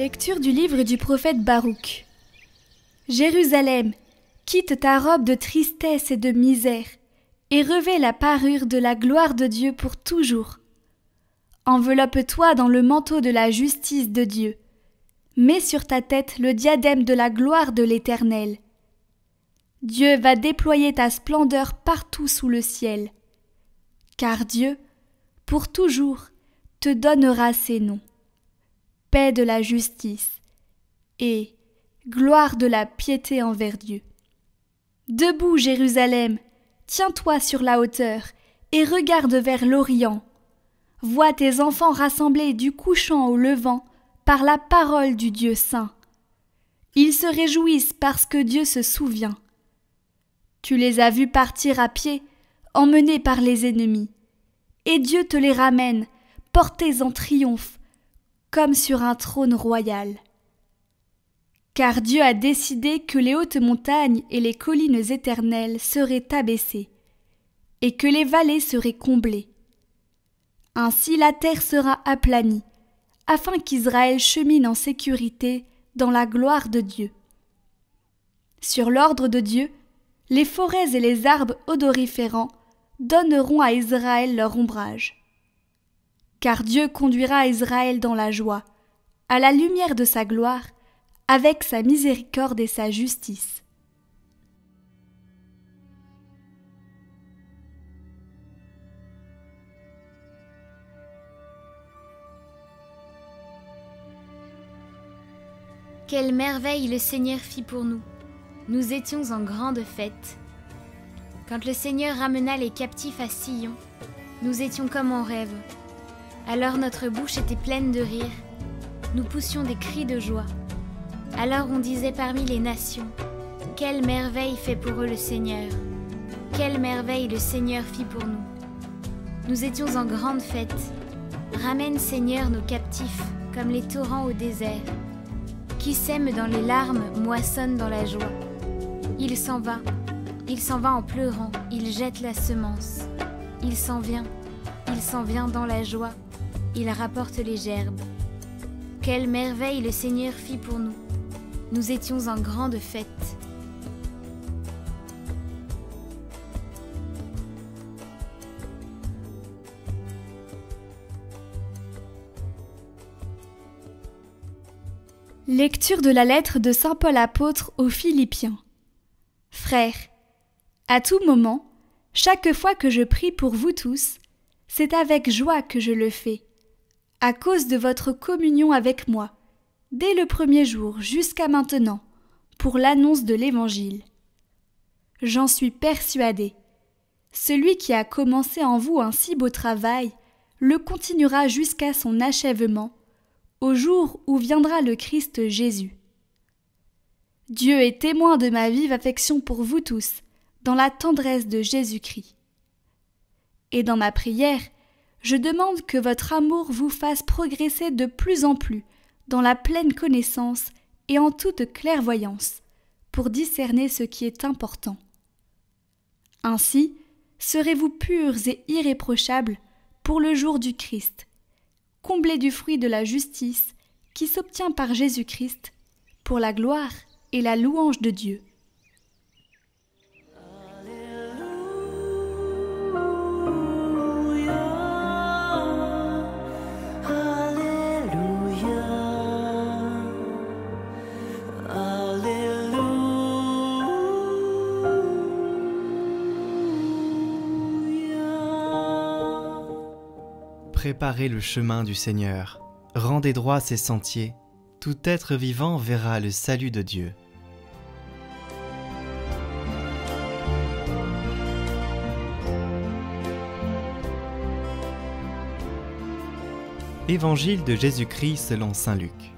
Lecture du livre du prophète Baruch. Jérusalem, quitte ta robe de tristesse et de misère, et revêt la parure de la gloire de Dieu pour toujours. Enveloppe-toi dans le manteau de la justice de Dieu. Mets sur ta tête le diadème de la gloire de l'Éternel. Dieu va déployer ta splendeur partout sous le ciel. Car Dieu, pour toujours, te donnera ses noms. Paix de la justice et gloire de la piété envers Dieu. Debout, Jérusalem, tiens-toi sur la hauteur et regarde vers l'Orient. Vois tes enfants rassemblés du couchant au levant par la parole du Dieu saint. Ils se réjouissent parce que Dieu se souvient. Tu les as vus partir à pied, emmenés par les ennemis, et Dieu te les ramène, portés en triomphe, comme sur un trône royal. Car Dieu a décidé que les hautes montagnes et les collines éternelles seraient abaissées, et que les vallées seraient comblées. Ainsi la terre sera aplanie, afin qu'Israël chemine en sécurité dans la gloire de Dieu. Sur l'ordre de Dieu, les forêts et les arbres odoriférants donneront à Israël leur ombrage. Car Dieu conduira Israël dans la joie, à la lumière de sa gloire, avec sa miséricorde et sa justice. Quelle merveille le Seigneur fit pour nous! Nous étions en grande fête. Quand le Seigneur ramena les captifs à Sion, nous étions comme en rêve. Alors notre bouche était pleine de rire, nous poussions des cris de joie. Alors on disait parmi les nations, « Quelle merveille fait pour eux le Seigneur! Quelle merveille le Seigneur fit pour nous! » Nous étions en grande fête. Ramène, Seigneur, nos captifs, comme les torrents au désert. Qui sème dans les larmes moissonne dans la joie. Il s'en va en pleurant, il jette la semence. Il s'en vient dans la joie, il rapporte les gerbes. Quelle merveille le Seigneur fit pour nous! Nous étions en grande fête. Lecture de la lettre de saint Paul apôtre aux Philippiens. Frères, à tout moment, chaque fois que je prie pour vous tous, c'est avec joie que je le fais, à cause de votre communion avec moi, dès le premier jour jusqu'à maintenant, pour l'annonce de l'Évangile. J'en suis persuadé. Celui qui a commencé en vous un si beau travail le continuera jusqu'à son achèvement, au jour où viendra le Christ Jésus. Dieu est témoin de ma vive affection pour vous tous, dans la tendresse de Jésus-Christ. Et dans ma prière, je demande que votre amour vous fasse progresser de plus en plus dans la pleine connaissance et en toute clairvoyance, pour discerner ce qui est important. Ainsi, serez-vous purs et irréprochables pour le jour du Christ, comblés du fruit de la justice qui s'obtient par Jésus-Christ, pour la gloire et la louange de Dieu. Préparez le chemin du Seigneur, rendez droit ses sentiers, tout être vivant verra le salut de Dieu. Évangile de Jésus-Christ selon saint Luc.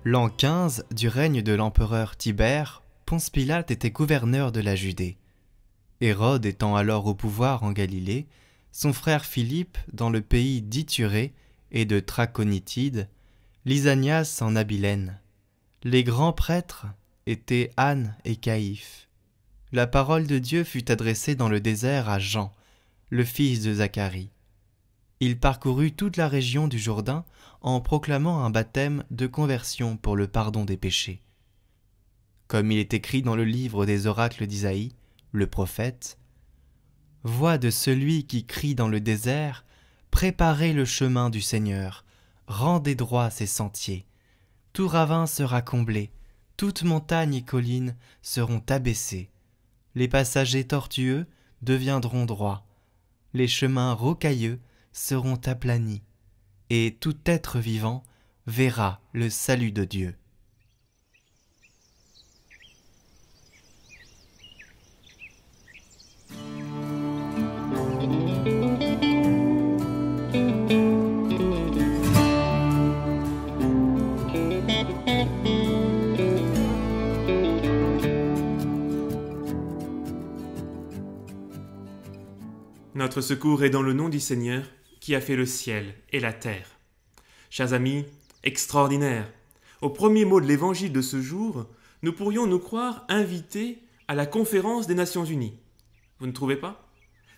L'an 15 du règne de l'empereur Tibère, Ponce Pilate était gouverneur de la Judée. Hérode étant alors au pouvoir en Galilée, son frère Philippe dans le pays d'Ithurée et de Trachonitide, Lysanias en Abilène. Les grands prêtres étaient Anne et Caïphe. La parole de Dieu fut adressée dans le désert à Jean, le fils de Zacharie. Il parcourut toute la région du Jourdain en proclamant un baptême de conversion pour le pardon des péchés. Comme il est écrit dans le livre des oracles d'Isaïe, le prophète, « Voix de celui qui crie dans le désert, préparez le chemin du Seigneur, rendez droit ses sentiers. Tout ravin sera comblé, toute montagne et colline seront abaissées. Les passagers tortueux deviendront droits, les chemins rocailleux seront aplanis, et tout être vivant verra le salut de Dieu. » Notre secours est dans le nom du Seigneur qui a fait le ciel et la terre. Chers amis, extraordinaire! Au premier mot de l'évangile de ce jour, nous pourrions nous croire invités à la conférence des Nations Unies. Vous ne trouvez pas?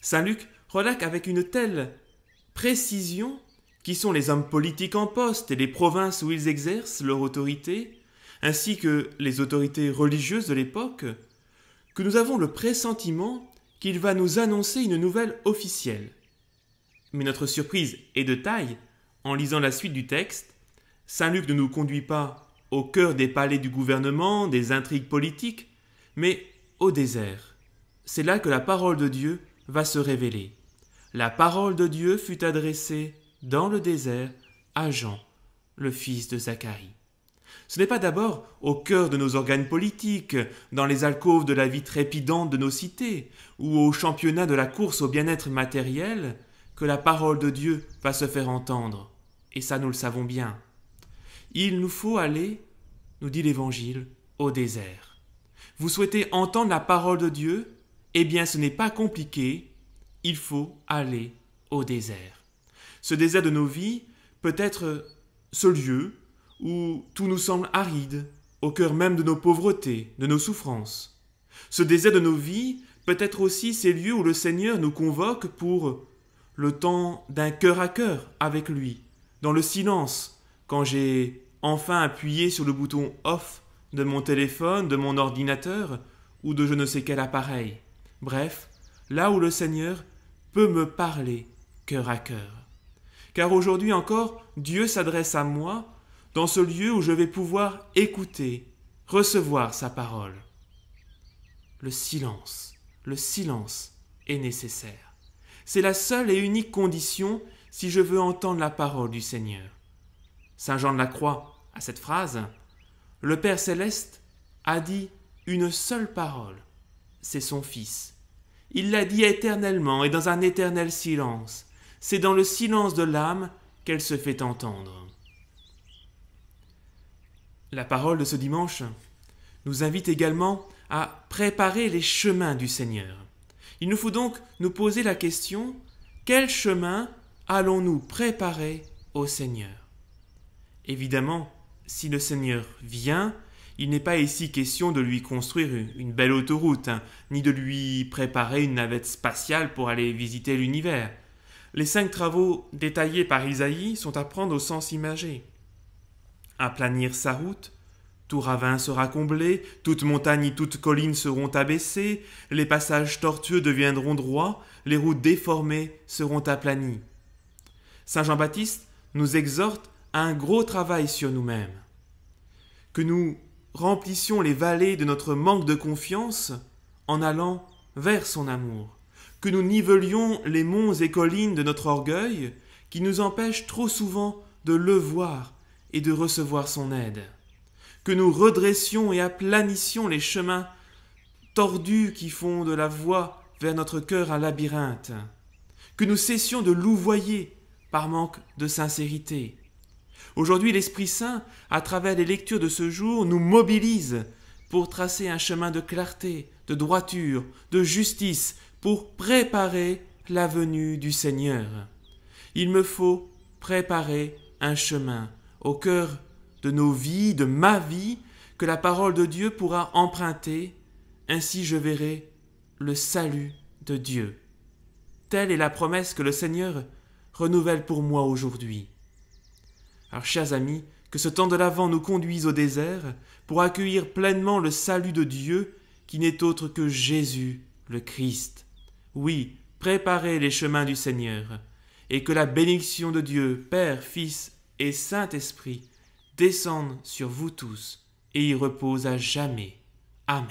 Saint Luc relate avec une telle précision qui sont les hommes politiques en poste et les provinces où ils exercent leur autorité, ainsi que les autorités religieuses de l'époque, que nous avons le pressentiment qu'il va nous annoncer une nouvelle officielle. Mais notre surprise est de taille en lisant la suite du texte. Saint Luc ne nous conduit pas au cœur des palais du gouvernement, des intrigues politiques, mais au désert. C'est là que la parole de Dieu va se révéler. La parole de Dieu fut adressée dans le désert à Jean, le fils de Zacharie. Ce n'est pas d'abord au cœur de nos organes politiques, dans les alcôves de la vie trépidante de nos cités, ou au championnat de la course au bien-être matériel, que la parole de Dieu va se faire entendre. Et ça, nous le savons bien. Il nous faut aller, nous dit l'Évangile, au désert. Vous souhaitez entendre la parole de Dieu? Eh bien, ce n'est pas compliqué, il faut aller au désert. Ce désert de nos vies peut être ce lieu où tout nous semble aride, au cœur même de nos pauvretés, de nos souffrances. Ce désert de nos vies peut être aussi ces lieux où le Seigneur nous convoque pour le temps d'un cœur à cœur avec lui, dans le silence, quand j'ai enfin appuyé sur le bouton off de mon téléphone, de mon ordinateur ou de je ne sais quel appareil. Bref, là où le Seigneur peut me parler cœur à cœur. Car aujourd'hui encore, Dieu s'adresse à moi dans ce lieu où je vais pouvoir écouter, recevoir sa parole. Le silence est nécessaire. C'est la seule et unique condition si je veux entendre la parole du Seigneur. Saint Jean de la Croix, à cette phrase, le Père Céleste a dit une seule parole, c'est son Fils. Il l'a dit éternellement et dans un éternel silence. C'est dans le silence de l'âme qu'elle se fait entendre. La parole de ce dimanche nous invite également à préparer les chemins du Seigneur. Il nous faut donc nous poser la question, quel chemin allons-nous préparer au Seigneur? Évidemment, si le Seigneur vient, il n'est pas ici question de lui construire une belle autoroute, ni de lui préparer une navette spatiale pour aller visiter l'univers. Les 5 travaux détaillés par Isaïe sont à prendre au sens imagé. Aplanir sa route, tout ravin sera comblé, toute montagne et toute colline seront abaissées, les passages tortueux deviendront droits, les routes déformées seront aplanies. Saint Jean-Baptiste nous exhorte à un gros travail sur nous-mêmes. Que nous remplissions les vallées de notre manque de confiance en allant vers son amour. Que nous nivelions les monts et collines de notre orgueil qui nous empêchent trop souvent de le voir et de recevoir son aide. Que nous redressions et aplanissions les chemins tordus qui font de la voie vers notre cœur un labyrinthe. Que nous cessions de louvoyer par manque de sincérité. Aujourd'hui, l'Esprit Saint, à travers les lectures de ce jour, nous mobilise pour tracer un chemin de clarté, de droiture, de justice, pour préparer la venue du Seigneur. Il me faut préparer un chemin au cœur de nos vies, de ma vie, que la parole de Dieu pourra emprunter, ainsi je verrai le salut de Dieu. Telle est la promesse que le Seigneur renouvelle pour moi aujourd'hui. Alors, chers amis, que ce temps de l'Avent nous conduise au désert pour accueillir pleinement le salut de Dieu qui n'est autre que Jésus, le Christ. Oui, préparez les chemins du Seigneur, et que la bénédiction de Dieu, Père, Fils et Saint-Esprit descende sur vous tous et y repose à jamais. Amen.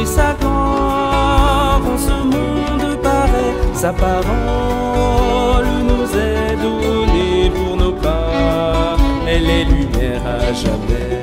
Sa gloire en ce monde paraît, sa parole nous est donnée pour nos pas, elle est lumière à jamais.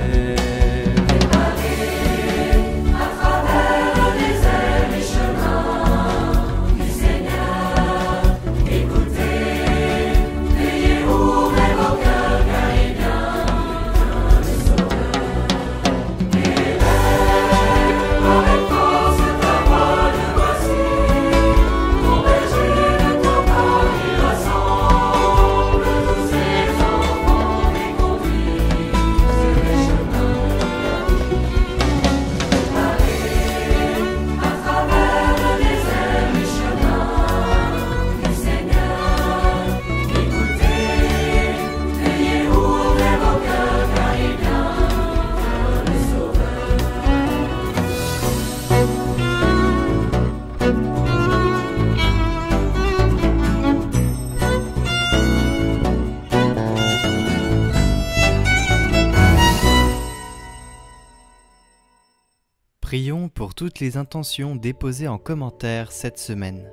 Prions pour toutes les intentions déposées en commentaire cette semaine.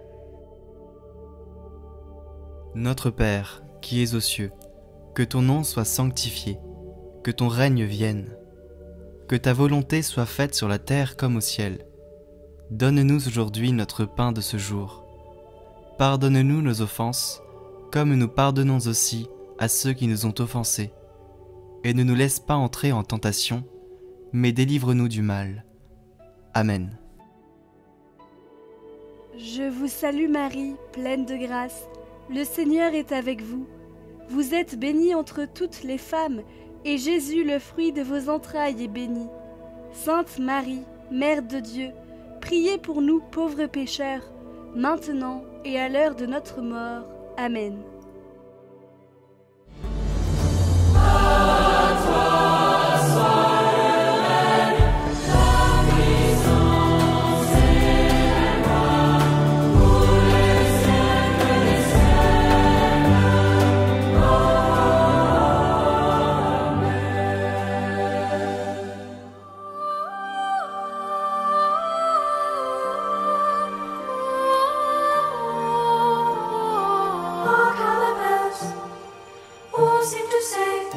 Notre Père, qui es aux cieux, que ton nom soit sanctifié, que ton règne vienne, que ta volonté soit faite sur la terre comme au ciel. Donne-nous aujourd'hui notre pain de ce jour. Pardonne-nous nos offenses, comme nous pardonnons aussi à ceux qui nous ont offensés. Et ne nous laisse pas entrer en tentation, mais délivre-nous du mal. Amen. Je vous salue Marie, pleine de grâce. Le Seigneur est avec vous. Vous êtes bénie entre toutes les femmes, et Jésus, le fruit de vos entrailles, est béni. Sainte Marie, Mère de Dieu, priez pour nous pauvres pécheurs, maintenant et à l'heure de notre mort. Amen. All seem to say